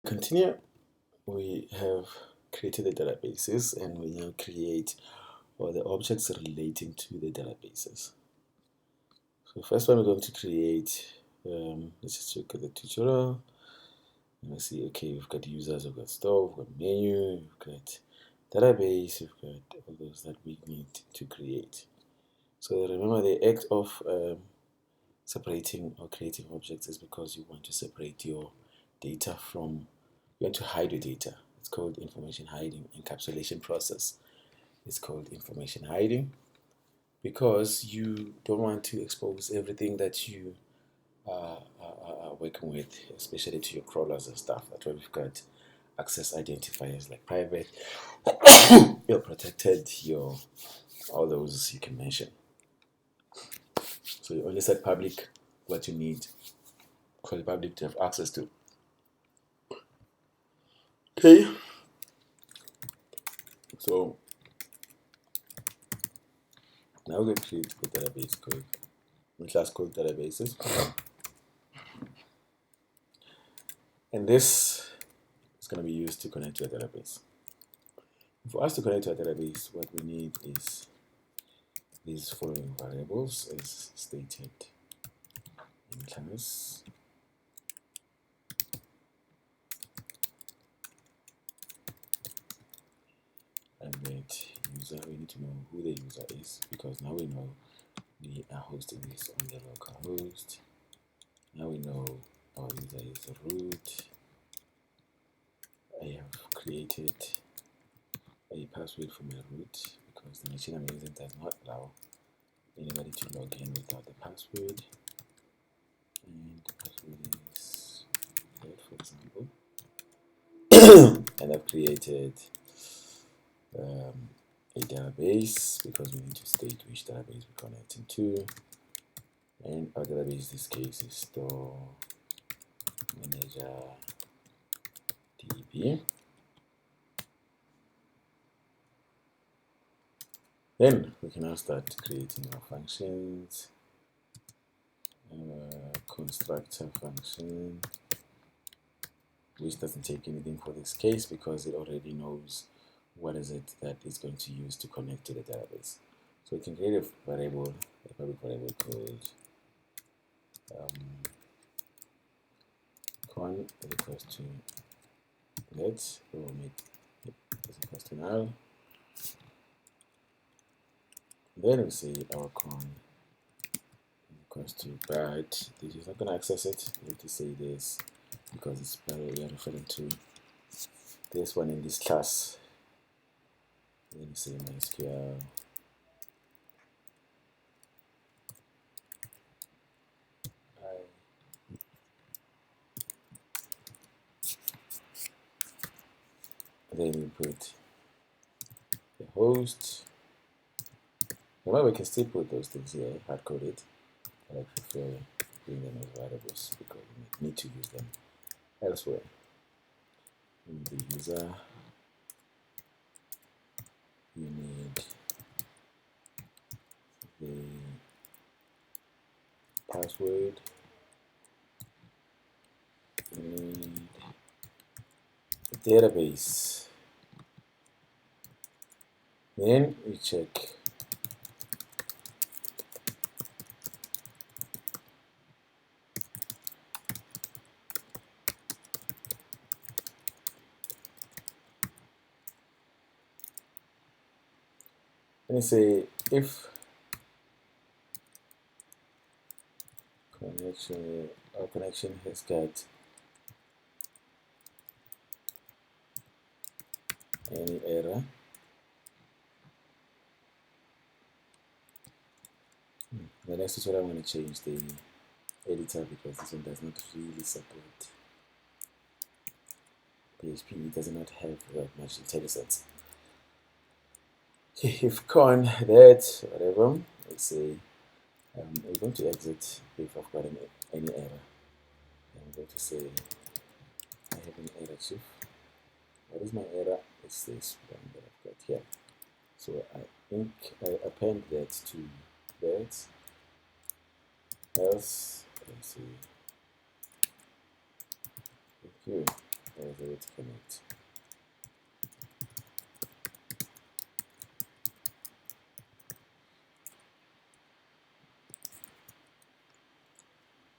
Continue. We have created the databases and we now create all the objects relating to the databases. So first one we're going to create, let's just look at the tutorial. And we see, okay, we've got users, we've got store, we've got menu, we've got database, we've got all those that we need to create. So remember, the act of separating or creating objects is because you want to separate your data from, you want to hide your data. It's called information hiding. Encapsulation process is called information hiding because you don't want to expose everything that you are working with, especially to your crawlers and stuff. That's why we've got access identifiers like private, your protected, your all those you can mention. So you only set public what you need for the public to have access to. Okay. So now we're going to create a database called class called databases. And this is going to be used to connect to a database. For us to connect to a database, what we need is these following variables as stated in class. And that user, we need to know who the user is because now we know we are hosting this on the local host. Now we know our user is root. I have created a password for my root because the machine I'm using does not allow anybody to log in without the password. And the password is that, for example. And I've created a database because we need to state which database we're connecting to. And our database in this case is store manager DB. Then we can now start creating our functions. Constructor function, which doesn't take anything for this case because it already knows what is it that it's going to use to connect to the database. So we can create a variable, a public variable called con is equals to let, we will make it is equals to null. Then we say our con is equals to but this is not going to access it. We need to say this because it's we are referring to this one in this class. Then we say MySQL then we put the host. Remember, we can still put those things here, hard coded, but I prefer doing them as variables because we need to use them elsewhere. In the user, you need the password, you need the database. Then we check and say if our connection has got any error, the next tutorial I'm going to change the editor because this one does not really support PHP. It does not have that much intelligence. If con that whatever, let's say we're going to exit if I've got any error. I'm going to say I have an error chief. What is my error? It's this one that I've got here. So I think I append that to that. Else, let's see. Okay, there's able to connect.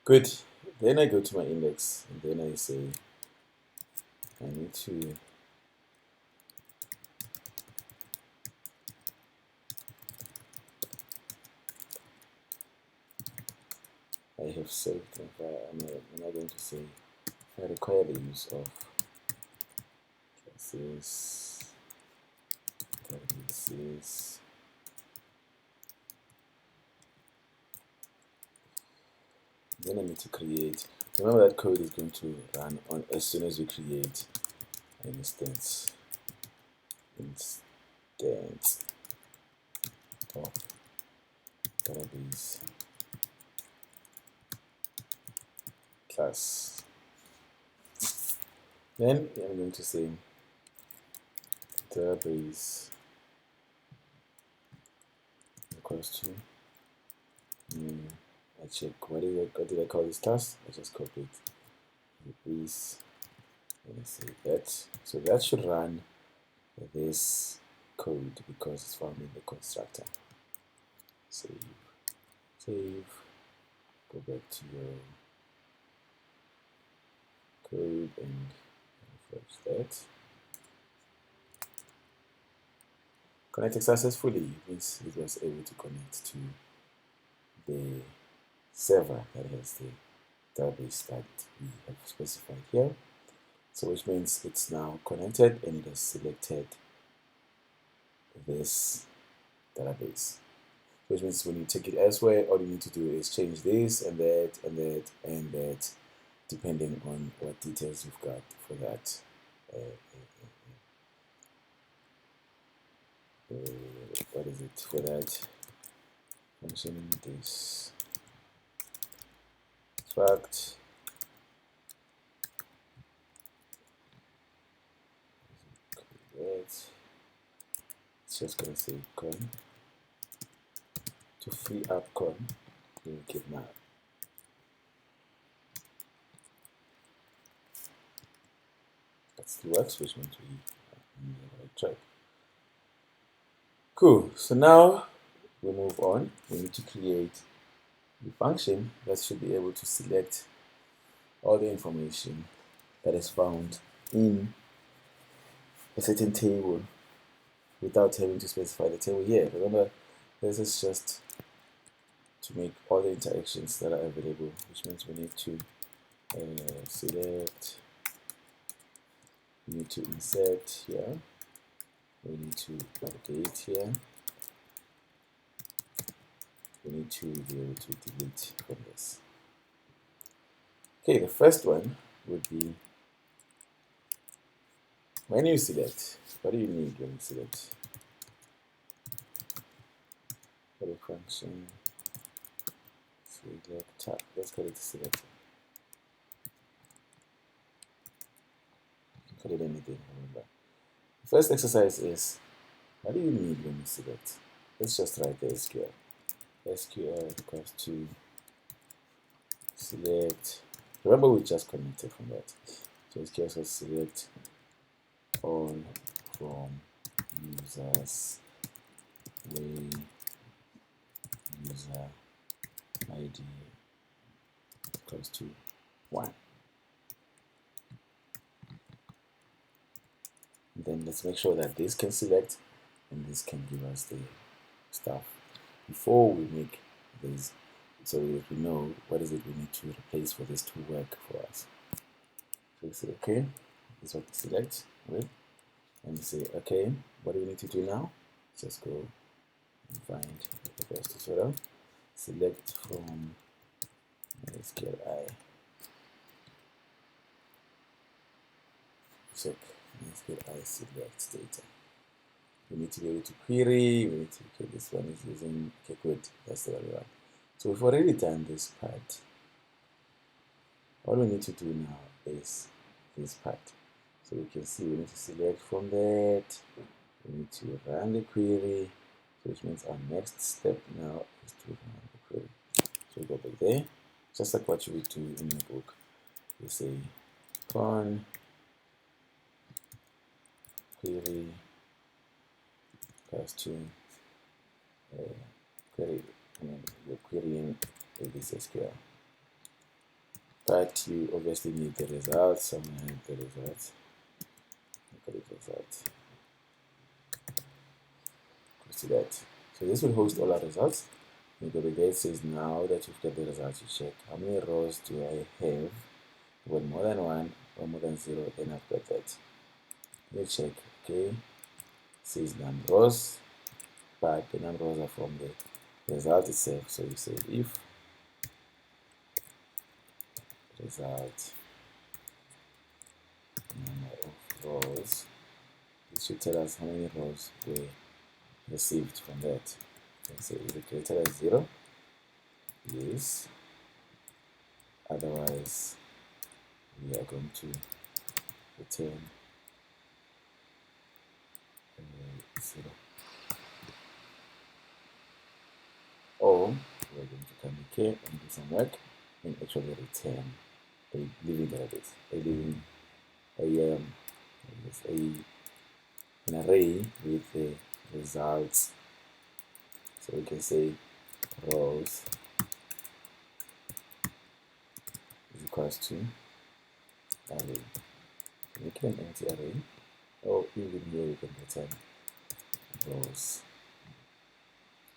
Good. Then I go to my index and then I say I need to I have saved I'm not going to say I require the use of classes, databases, then I need to create. Remember that code is going to run on as soon as you create an instance of database class. Then I'm going to say database equals to I check what did I call this class? I just copied database and I say that. So that should run this code because it's found in the constructor. Save, go back to your code and refresh that. Connected successfully means it was able to connect to the server that has the database that we have specified here. So which means it's now connected and it has selected this database. Which means when you take it elsewhere, all you need to do is change this and that and that and that, depending on what details you've got for that. What is it for that function? This struct it's just gonna say con to free up con. You keep now. That still works, which means we are on the right track. Cool. So now we move on. We need to create a function that should be able to select all the information that is found in a certain table without having to specify the table here. Remember, this is just to make all the interactions that are available, which means we need to select, we need to insert here, we need to update here, we need to be able to delete from this. Okay, the first one would be when you select, what do you need when you select? For the function select tab, let's call it select. Call it anything, remember. The first exercise is what do you need when you select? Let's just write the SQL. SQL equals to select. Remember we just connected from that. So SQL says select all from users way user ID equals to 1. And then let's make sure that this can select and this can give us the stuff before we make this, so that we know what is it we need to replace for this to work for us. So we say okay, this is what we select, right? And we say okay, what do we need to do now? Just go and find the first tutorial. Select from MySQLi. Check MySQLi select data. We need to be able to query, we need to, okay, this one is using, okay, good, that's the right one. So we've already done this part. All we need to do now is this part. So we can see we need to select from that, we need to run the query, so which means our next step now is to run the query. So we go back there, just like what you would do in your book. You say con query equals to query, you're querying MySQL. But you obviously need the results, so I'm going to have the results. Look at the results. Close to that. So this will host all our results. You go to there, it says now that you've got the results, you check how many rows do I have. With more than 1 or more than 0, then I've got that. You check, okay, it says none rows, but the none rows are from the result itself. So you say if result number of rows, it should tell us how many rows were received from that. And say is it greater than 0? Yes. Otherwise, we are going to return 0. Or we're going to come here and do some work and actually return a living database, an array with the results. So we can say rows is equals to array. Make an empty array, or even here we can return rows.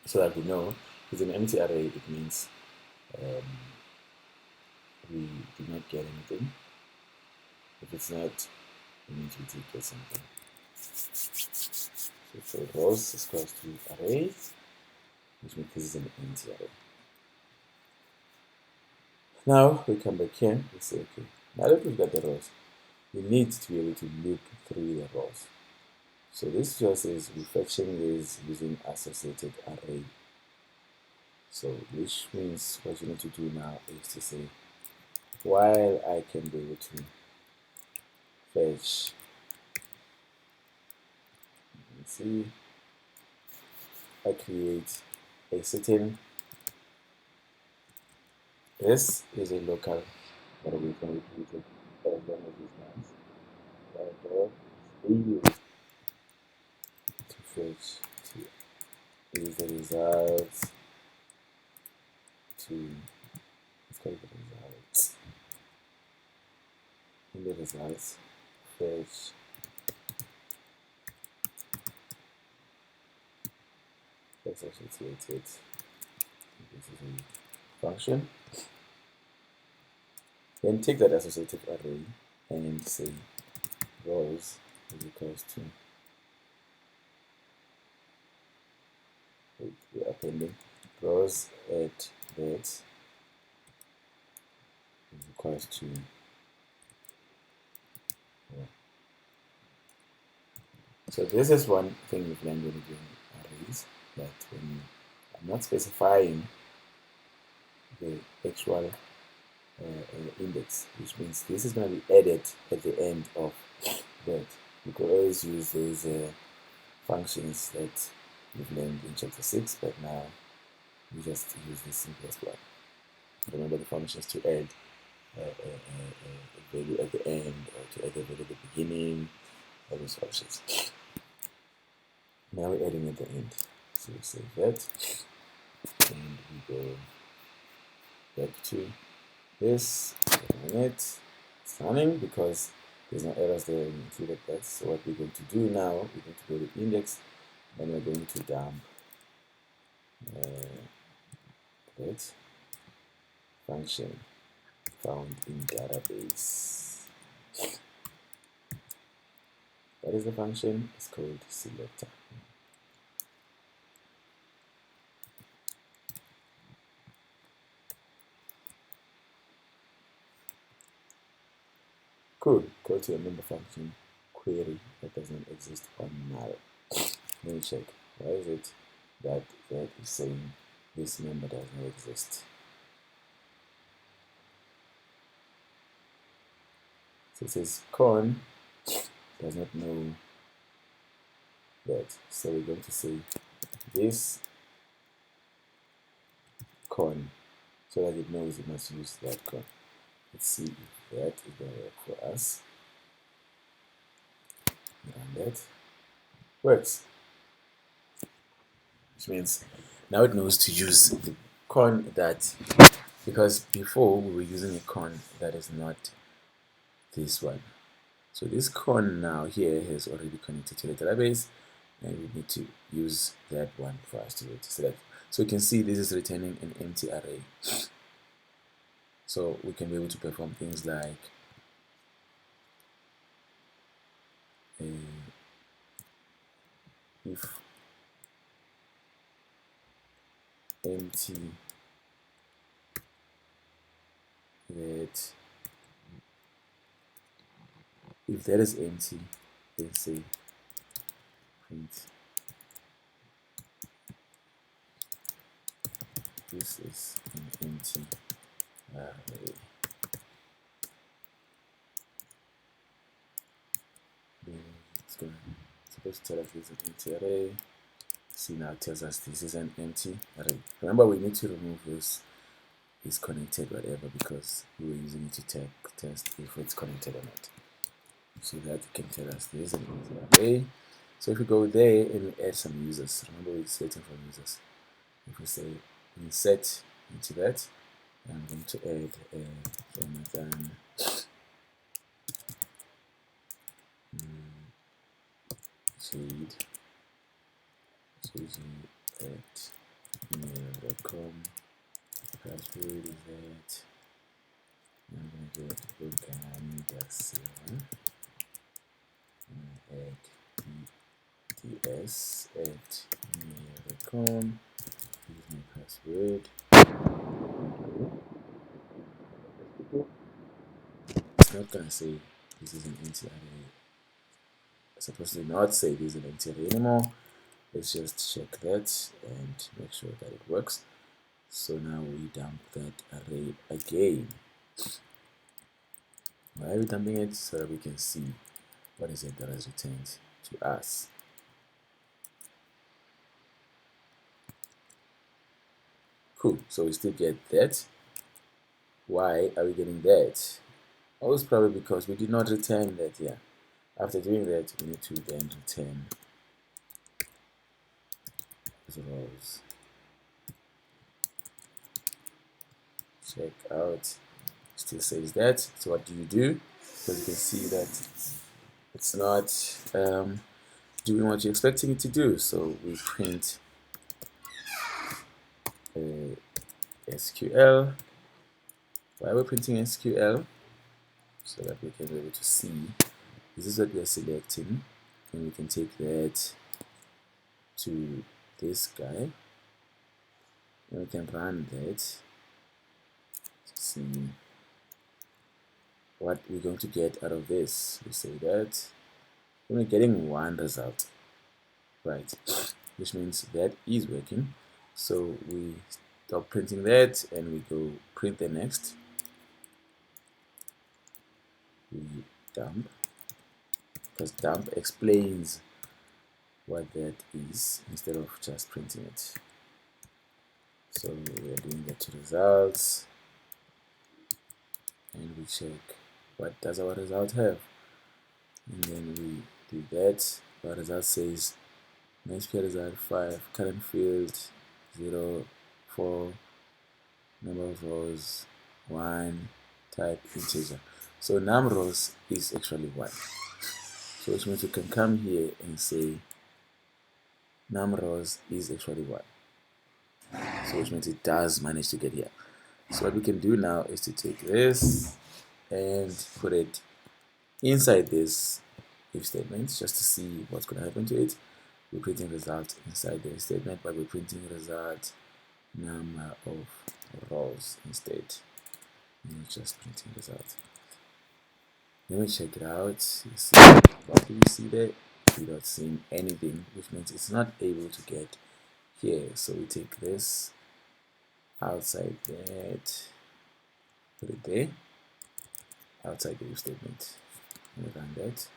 So that we know with an empty array it means we do not get anything. If it's not, it means we did get something. So for rows is equals to array, which means this is an empty array. Now we come back here, we say, okay, now that we've got the rows, we need to be able to loop through the rows. So this just is we're fetching this using associated array. So which means what you need to do now is to say, while I can be able to fetch, you can see, I create a certain, this is a local that we can repeat it as one of these lines. To fetch to is the results to let's call it the results. In the results, fetch that's associated. This is a function. Then take that associative array and say rows is equals to we're appending rows at that is equals to So this is one thing we've learned when we're doing arrays, that when I'm not specifying the actual index, which means this is going to be added at the end of that. You could always use those functions that we've learned in chapter 6, but now we just use the simplest one. Remember the functions to add a value at the end, or to add a value at the beginning, all those functions. Now we're adding at the end. So we save that, and we go back to this, running it. It's running because there's no errors there when you included that. So what we're going to do now, we're going to go to index, and we're going to dump that function found in database. That is the function, it's called selector. Cool, go to your member function, query that does not exist on null. Let me check, why is it that that is saying this member does not exist? So it says con does not know that. So we're going to say this con so that it knows it must use that con. Let's see if that is going to work for us. Run that. Works. Which means now it knows to use the con that, because before we were using a con that is not this one. So this con now here has already connected to the database, and we need to use that one for us to register that. So you can see this is returning an empty array. So we can be able to perform things like if empty that, if that is empty, let's say print this is an empty array. Then it's supposed to tell us this is an empty array. See, now it tells us this is an empty array. Remember, we need to remove this is connected whatever, because we were using it to test if it's connected or not. So that can tell us this is an empty array. So if we go there and we add some users, remember we're setting for users. If we say insert into that, I'm going to add Jonathan Jade at mail.com. Password is that. I'm going to get Bongani add ds at mail.com. Use my password. It's not going to say this is an empty array. It's supposed to not say this is an empty array anymore. Let's just check that and make sure that it works. So now we dump that array again. Why are we dumping it? So that we can see what is it that has returned to us. Cool, so we still get that. Why are we getting that? Most probably because we did not return that here. After doing that, we need to then return rows. Check out, still says that. So what do you do? Because you can see that it's not doing what you're expecting it to do. So we print SQL. Why are we printing SQL? So that we can be able to see this is what we are selecting, and we can take that to this guy, and we can run that to see what we're going to get out of this. We say that we're getting one result, right? Which means that is working. So we stop printing that and we go print the next. We dump, because dump explains what that is instead of just printing it. So we are doing that to results, and we check what does our result have, and then we do that. Our result says MySQL result 5, current field 0, 4, number of rows 1, type integer. So num rows is actually 1. So which means we can come here and say num rows is actually 1. So which means it does manage to get here. So what we can do now is to take this and put it inside this if statement just to see what's going to happen to it. We're printing result inside the statement, but we're printing result number of rows instead. And we're just printing result. Let me check it out. You see, what do we see there? We're not seeing anything, which means it's not able to get here. So we take this outside that, put it there, outside the if statement. And we run that.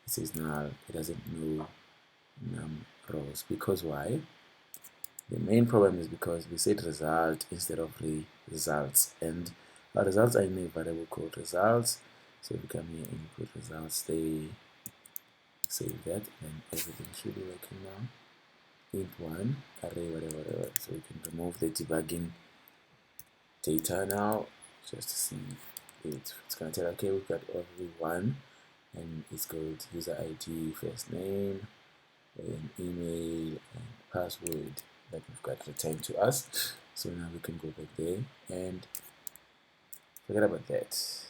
It says now it doesn't know num rows. Because why? The main problem is because we said result instead of results, and our results are in a variable called results. So if we come here and put results, they Save that, and everything should be working now. int1 array whatever, so we can remove the debugging data now just to see it's going to tell, okay, we've got every one, and it's called user ID, first name, and email, and password that we've got returned to us. So now we can go back there and forget about that.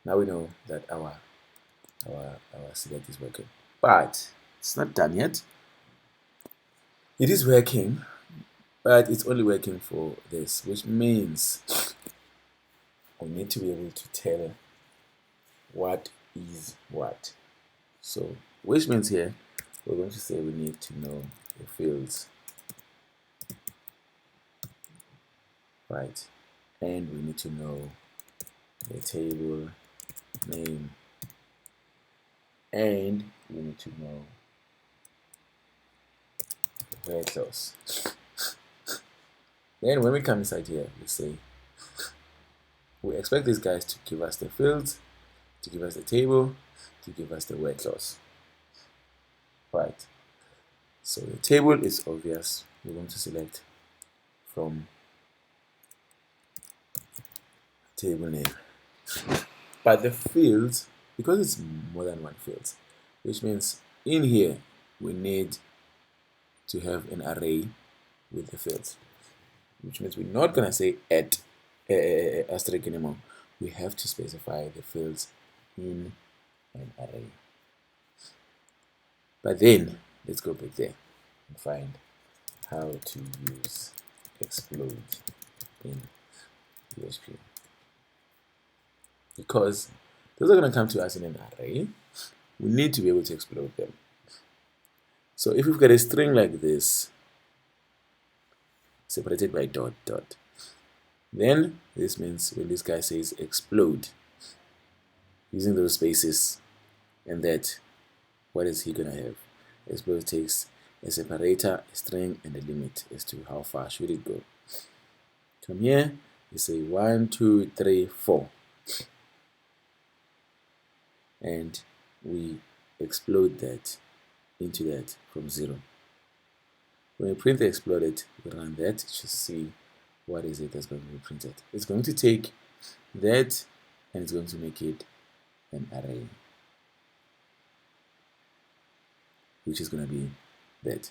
Now we know that our select is working, but it's not done yet. It is working, but it's only working for this, which means we need to be able to tell what is what. So, which means here we're going to say we need to know the fields, right? And we need to know the table name, and we need to know the where clause. Then when we come inside here, we say we expect these guys to give us the fields, to give us the table, to give us the where clause, right? So the table is obvious. We're going to select from table name. But the fields, because it's more than one field, which means in here we need to have an array with the fields, which means we're not going to say at asterisk anymore. We have to specify the fields in an array. But then let's go back there and find how to use explode in PHP, because those are going to come to us in an array. We need to be able to explode them. So if we've got a string like this, separated by dot dot, then this means when this guy says explode, using those spaces, and that, what is he gonna have? Explode takes a separator, a string, and a limit as to how far should it go. From here, you say 1, 2, 3, 4, and we explode that into that from 0. When we print the exploded, we run that to see what is it that's going to be printed. It's going to take that and it's going to make it an array, which is going to be that.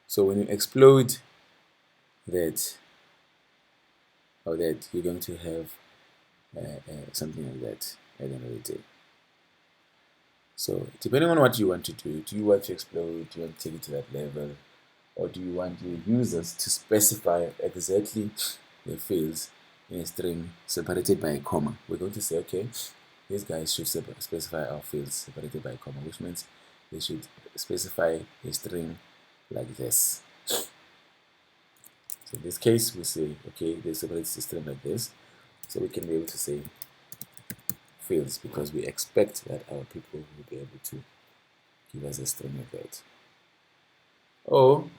So when you explode that, or that, you're going to have something like that at the end of the day. So depending on what you want to do you want to explode, do you want to take it to that level, or do you want your users to specify exactly the fields in a string separated by a comma? We're going to say, okay, these guys should specify our fields separated by a comma, which means they should specify a string like this. So in this case, we say, okay, they separate the string like this, so we can be able to say fields, because we expect that our people will be able to give us a string like that. Oh,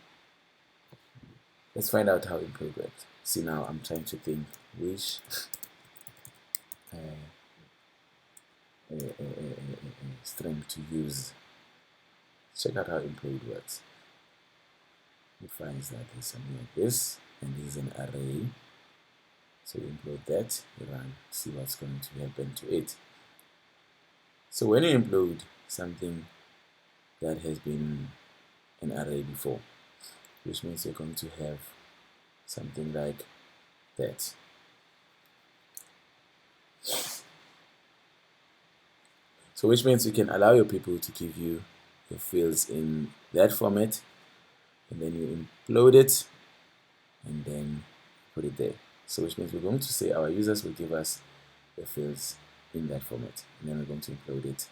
let's find out how include works. See, now I'm trying to think which string to use. Check out how include works. It finds that there's something like this, and this is an array. So you include that, you run, see what's going to happen to it. So when you implode something that has been an array before, which means you're going to have something like that. So which means you can allow your people to give you your fields in that format, and then you implode it and then put it there. So which means we're going to say our users will give us the fields in that format, and then we're going to implode it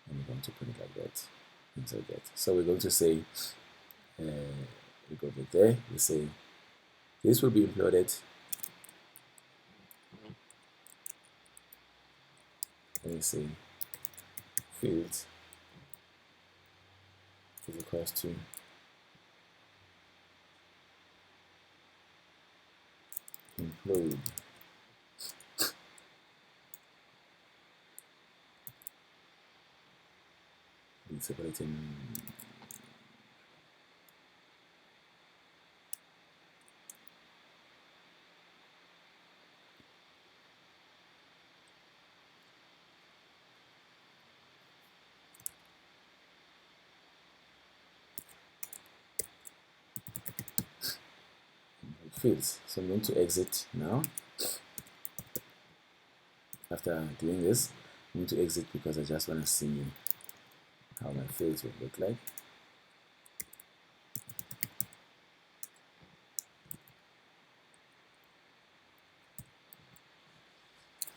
and we're going to put it like that inside that. So we're going to say we go back there, we say this will be imploded, and we say fields is equals to implode. separating fields. So I'm going to exit now. After doing this, I'm going to exit because I just want to see how my fields would look like.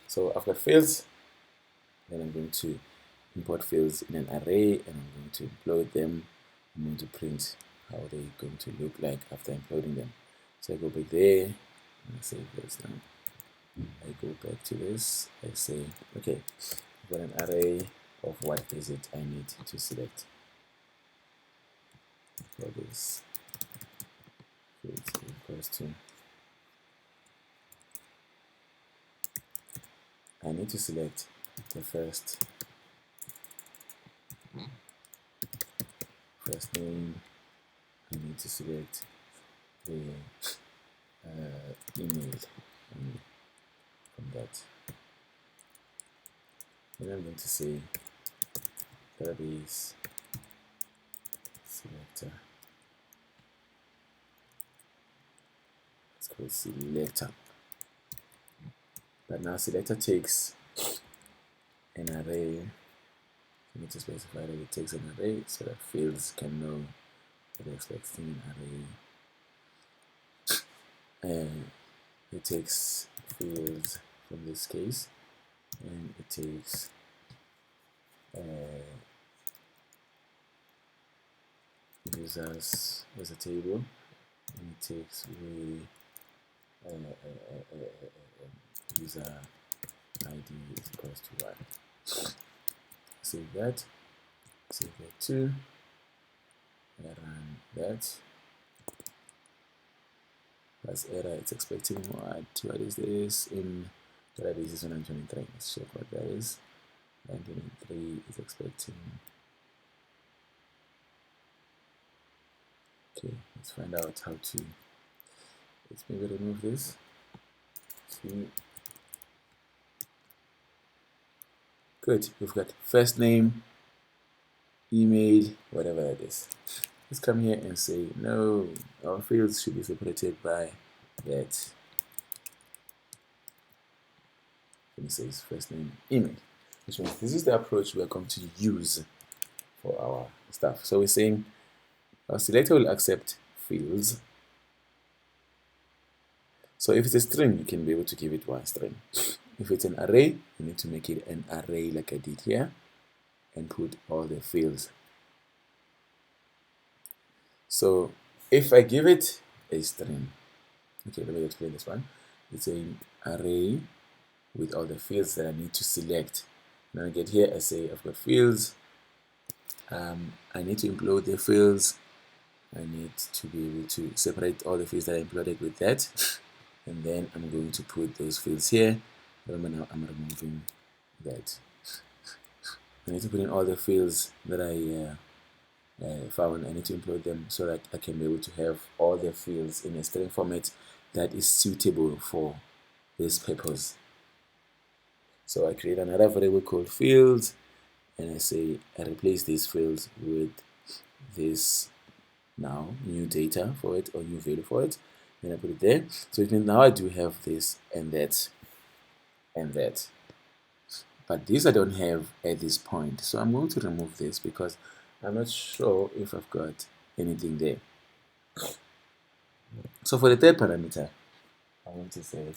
So I've got fields, then I'm going to import fields in an array, and I'm going to upload them. I'm going to print how they're going to look like after uploading them. So I go back there, and I save this now. I go back to this, I say, okay, I've got an array of what is it I need to select. For this field equals to, I need to select the first name. I need to select the email from that. Then I'm going to say database selector. It's called selector. But now selector takes an array. You need to specify that it takes an array so that fields can know that they're expecting an array. And it takes fields from this case, and it takes users as a table, and it takes user ID is equals to 1. Save that too, and run that. Plus error, it's expecting what is this in database is 123. Let's check what that is. 123 is expecting. Okay, let's find out how to. Let's maybe remove this. See. Good, we've got first name, email, whatever it is. Let's come here and say, no, our fields should be separated by that. And it says first name, email, which means this is the approach we are going to use for our stuff. So we're saying our selector will accept fields. So if it's a string, you can be able to give it one string. If it's an array, you need to make it an array like I did here and put all the fields. So if I give it a string, okay, let me explain this one. It's an array with all the fields that I need to select. Then I get here, I say I've got fields. I need to include the fields. I need to be able to separate all the fields that I included with that. And then I'm going to put those fields here. Remember now I'm removing that. I need to put in all the fields that I found. I need to include them so that I can be able to have all the fields in a string format that is suitable for this purpose. So I create another variable called fields, and I say I replace these fields with this now new data for it or new value for it. Then I put it there. So it means now I do have this and that and that. But this I don't have at this point. So I'm going to remove this because I'm not sure if I've got anything there. So for the third parameter, I want to say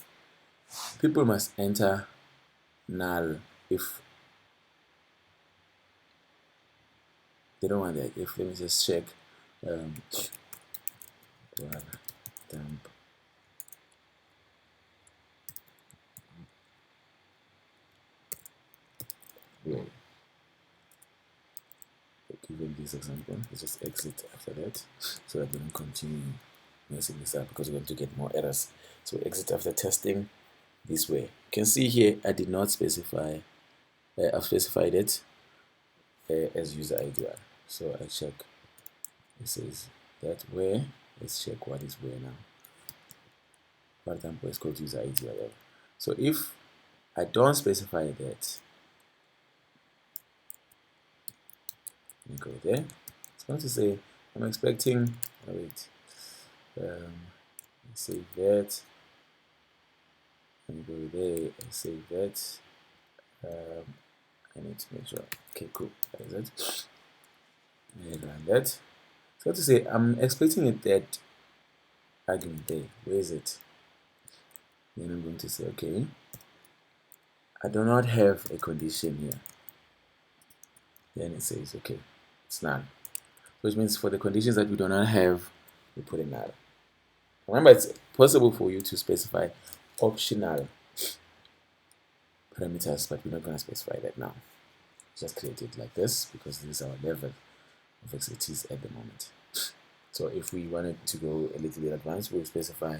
people must enter null if they don't want that. If let me just check dump row. Given this example, let's just exit after that so that we don't continue messing this up because we're going to get more errors. So exit after testing this way. You can see here I did not specify, I've specified it as user ID. So I check. It says that where. Let's check what is where now. For example, it's called user ID. So if I don't specify that, let me go there. It's going to say I'm expecting. Oh, wait. Save that. And go there and save that. I need to make sure. Okay, cool. That is it. And run that. So to say, I'm expecting it that argument there. Where is it? Then I'm going to say, okay, I do not have a condition here. Then it says, okay, it's none. Which means for the conditions that we do not have, we put a null. Remember, it's possible for you to specify optional parameters, but we're not going to specify that now. Just create it like this because this is our level of expertise at the moment. So if we wanted to go a little bit advanced, we'll specify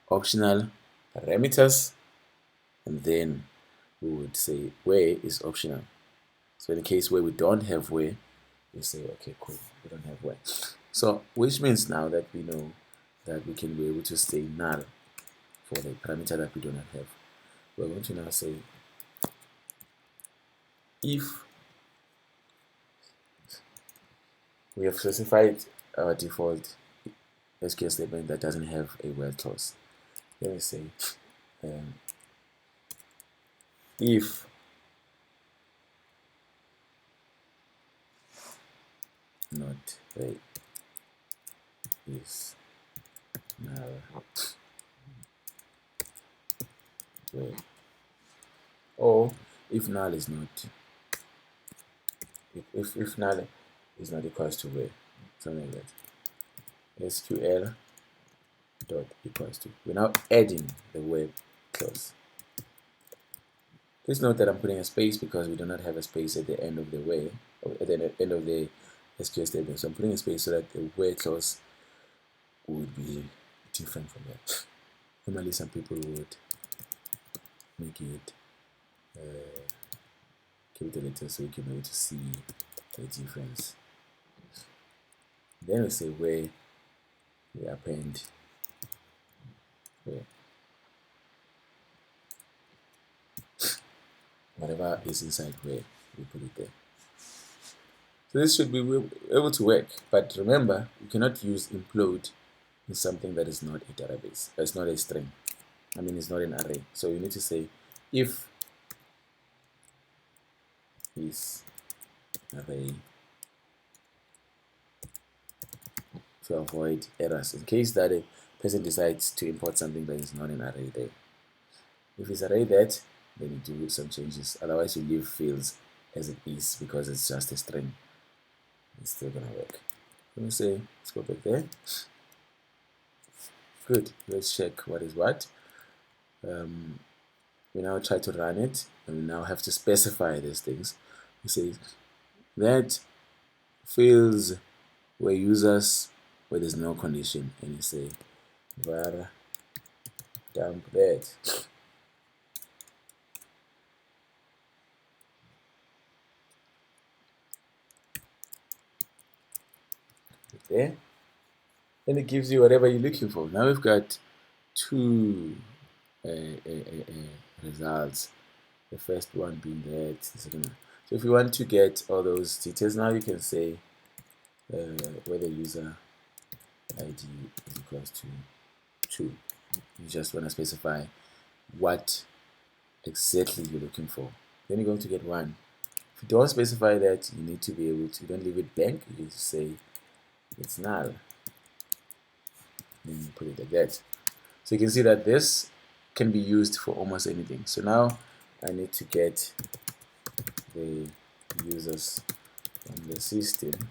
optional parameters, and then we would say where is optional. So in the case where we don't have where, we say, okay, cool, we don't have where. So which means now that we know that we can be able to say null for the parameter that we do not have. We're going to now say if we have specified our default SQL statement that doesn't have a where clause. Let me say if not where is null where, or if null is not if null is not equals to where, something like that. SQL dot equals to. We're now adding the where clause. Please note that I'm putting a space because we do not have a space at the end of the where, or at the end of the SQL statement. So I'm putting a space so that the where clause would be different from that. Normally, some people would make it capital letter so you can be able to see the difference. Then we say where we append where. Whatever is inside where, we put it there. So this should be able to work, but remember, you cannot use implode in something that is not a database. It's not a string. I mean, it's not an array. So you need to say if is array to avoid errors in case that a person decides to import something that is not an array there. If it's array that, then you do some changes. Otherwise, you leave fields as it is because it's just a string. It's still gonna work. Let me say, let's go back there. Good. Let's check what is what. We now try to run it, and we now have to specify these things. We say that fields where users where there's no condition, and you say var dump that. There, and it gives you whatever you're looking for. Now we've got two results. The first one being that, the second one. So if you want to get all those details, now you can say where the user ID is equals to 2. You just want to specify what exactly you're looking for. Then you're going to get 1. If you don't specify that, you need to be able to, don't leave it blank, you just say it's null. Then you put it like that. So you can see that this can be used for almost anything. So now I need to get the users from the system.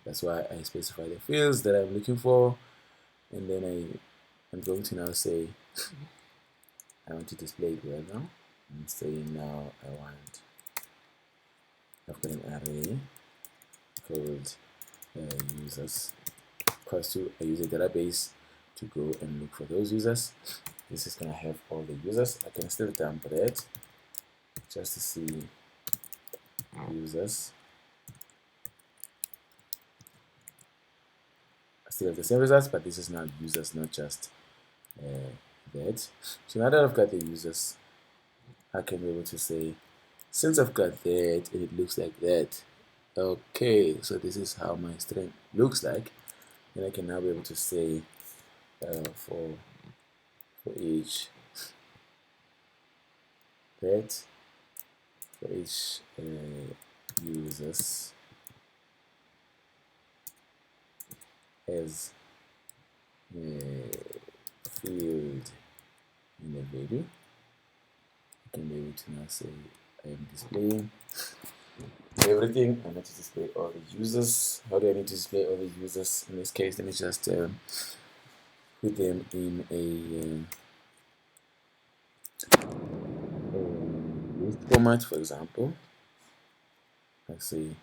That's why I specify the fields that I'm looking for, and then I'm going to now say I want to display it well now. I'm saying now I've got an array called users equals to I use a database to go and look for those users. This is gonna have all the users. I can still dump that just to see users. I still have the same results, but this is now users, not just that. So now that I've got the users, I can be able to say, since I've got that and it looks like that, okay, so this is how my string looks like. And I can now be able to say for each that, for each users as field in the value, I can be able to now say I am displaying everything. I need to display all the users. How do I need to display all the users? In this case, let me just put them in a list format, for example. Let's see,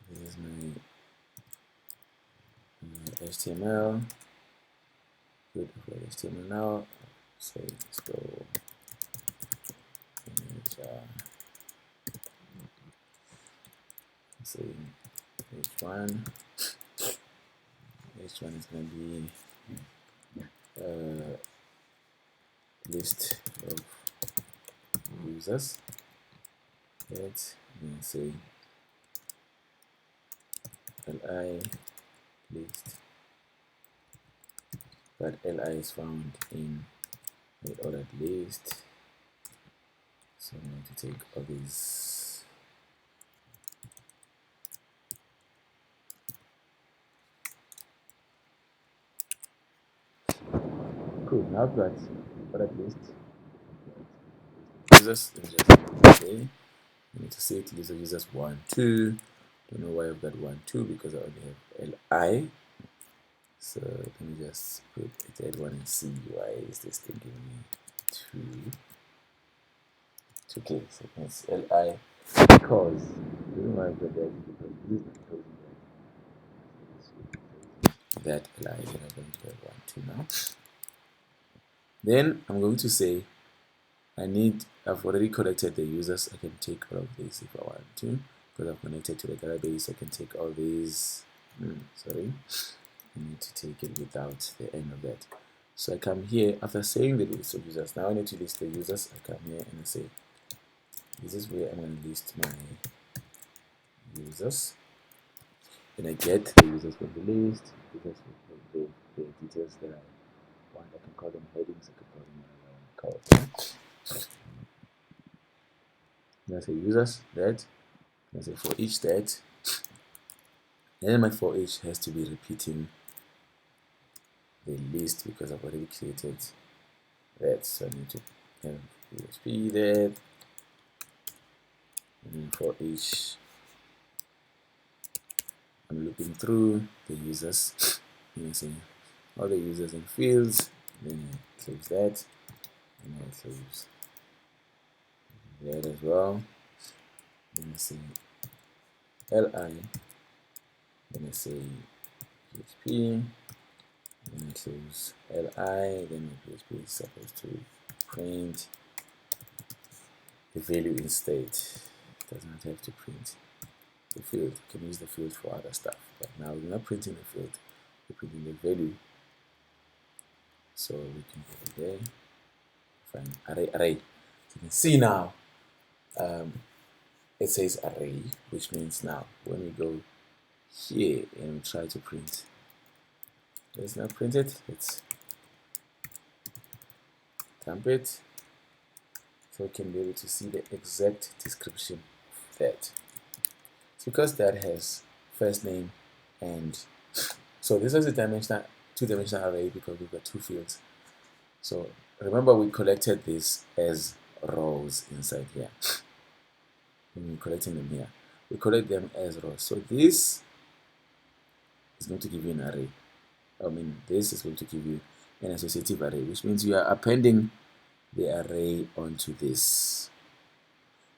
this is my HTML. Good for HTML now. Say let's go say h1. H1 is going to be list of users. Let's say li list, but li is found in the ordered list, so I'm going to take all these cool. Now I've got ordered list users. Okay, I need to say it list of users 1 2. Don't know why I've got 1 2 because I only have li. So let me just put it at 1 and see why is this thing giving me 2. Okay, so it's li because the reason why I've got that is because this is that li that I'm going to have 1 2 now. Then I'm going to say I've already collected the users. I can take all of these if I want to, because I've connected to the database. I can take all these. Sorry, I need to take it without the end of that. So I come here after saying the list of users. Now I need to list the users. I come here and I say, this is where I'm going to list my users. Then I get the users from the list, because the details that I want. I can call them headings. I can call them columns. Then I say users that. I say for each that. And my for each has to be repeating the list because I've already created that. So I need to have PHP that. And for each, I'm looping through the users. You can see all the users and fields. Then I close that. And I close that as well. Then I say li. Then I say PHP. Then I close li. Then my PHP is supposed to print the value instead. It does not have to print the field. You can use the field for other stuff, but now we're not printing the field, we're printing the value. So we can go there, find array. So you can see now it says array, which means now when we go here and we try to print, it's not printed. Let's dump it so we can be able to see the exact description of that. It's because that has first name and so this is a two-dimensional array because we've got 2 fields. So remember we collected this as rows inside here. When we're collecting them here, we collect them as rows. So this is going to give you an array. This is going to give you an associative array, which means you are appending the array onto this.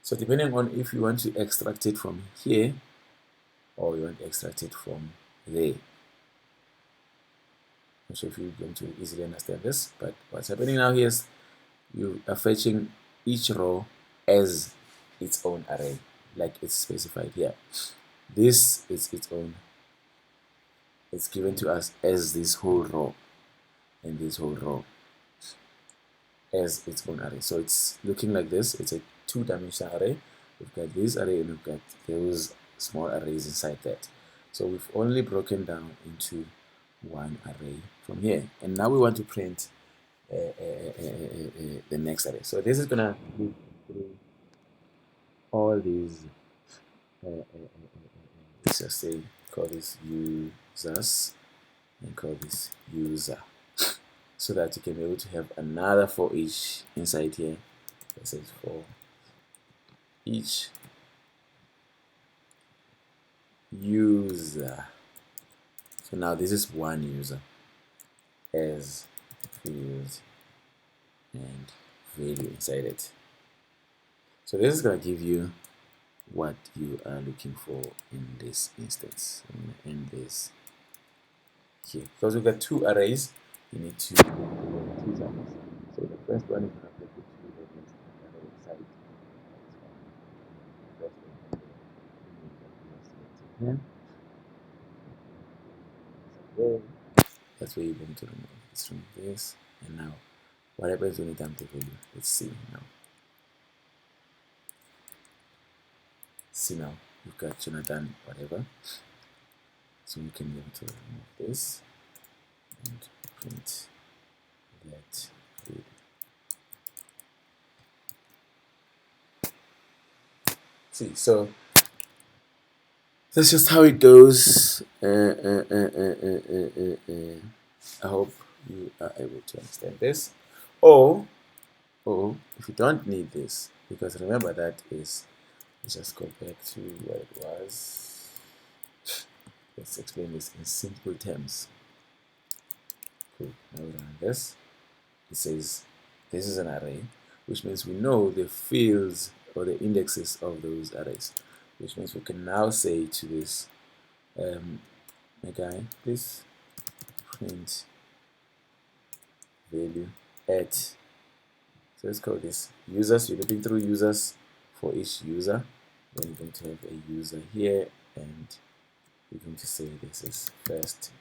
So depending on if you want to extract it from here or you want to extract it from there. I'm not sure if you're going to easily understand this, but what's happening now here is you are fetching each row as its own array. like it's specified here. This is its own. It's given to us as this whole row, and this whole row as its own array. So it's looking like this. It's a two-dimensional array. We've got this array and we've got those small arrays inside that. So we've only broken down into one array from here. And now we want to print the next array. So this is gonna loop through all these. Let's just say call this users and call this user, so that you can be able to have another for each inside here. That says for each user. So now this is one user as field and value inside it. So this is going to give you what you are looking for in this instance. I'm going to end this here because we've got two arrays. You need to do two times. So the first one is going to take you to the next array inside. First one here. That's where you're going to remove this from this. And now what happens when you dump the value? Let's see now. See now, you've got Jonathan whatever. So we can be able to remove this and print that value. See, so that's just how it goes. I hope you are able to understand this. Or if you don't need this, because remember that is, let's just go back to what it was. Let's explain this in simple terms. Cool. Now we run this. It says this is an array, which means we know the fields or the indexes of those arrays, which means we can now say to this guy, please print value at, so let's call this users. You're looking through users for each user. Then you're going to have a user here, and we're going to say this is first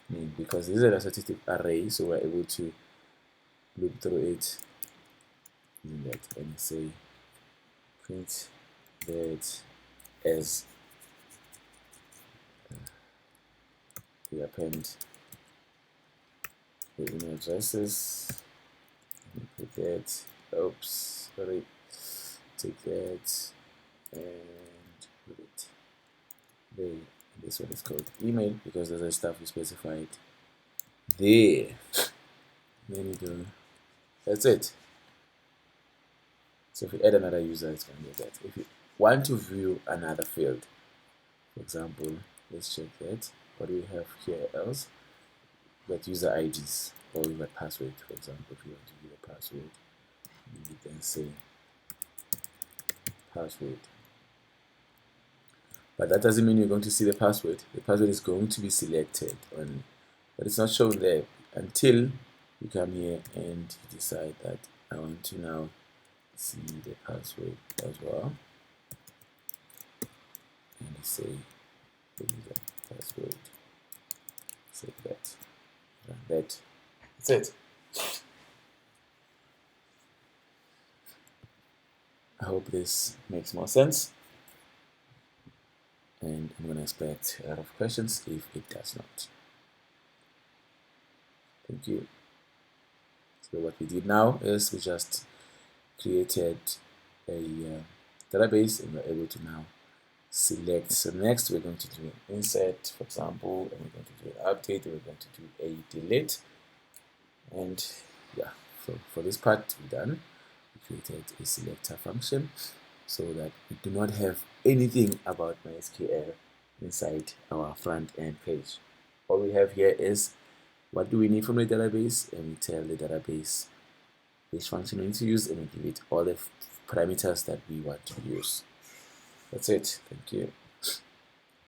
name because this is an associative array, so we're able to loop through it using that and say print that as we append the email addresses. Put that, oops, sorry, take that and put it there. This one is called email because there's a stuff we specified there. There you go. That's it. So if you add another user, it's going to be that. If you want to view another field, for example, let's check that. What do we have here else? We've got user IDs, or we've got password, for example. If you want to view a password, you then say password. But that doesn't mean you're going to see the password. The password is going to be selected on, but it's not shown there until you come here and you decide that I want to now see the password as well. And you say the user password. Save that. Run that. That's it. I hope this makes more sense. And I'm going to expect a lot of questions if it does not. Thank you. So what we did now is we just created a database and we're able to now select. So next we're going to do an insert, for example, and we're going to do an update, and we're going to do a delete. And yeah, so for this part we're done. We created a selector function so that we do not have anything about MySQL inside our front end page. All we have here is what do we need from the database, and we tell the database which function we need to use, and we give it all the parameters that we want to use. That's it. Thank you.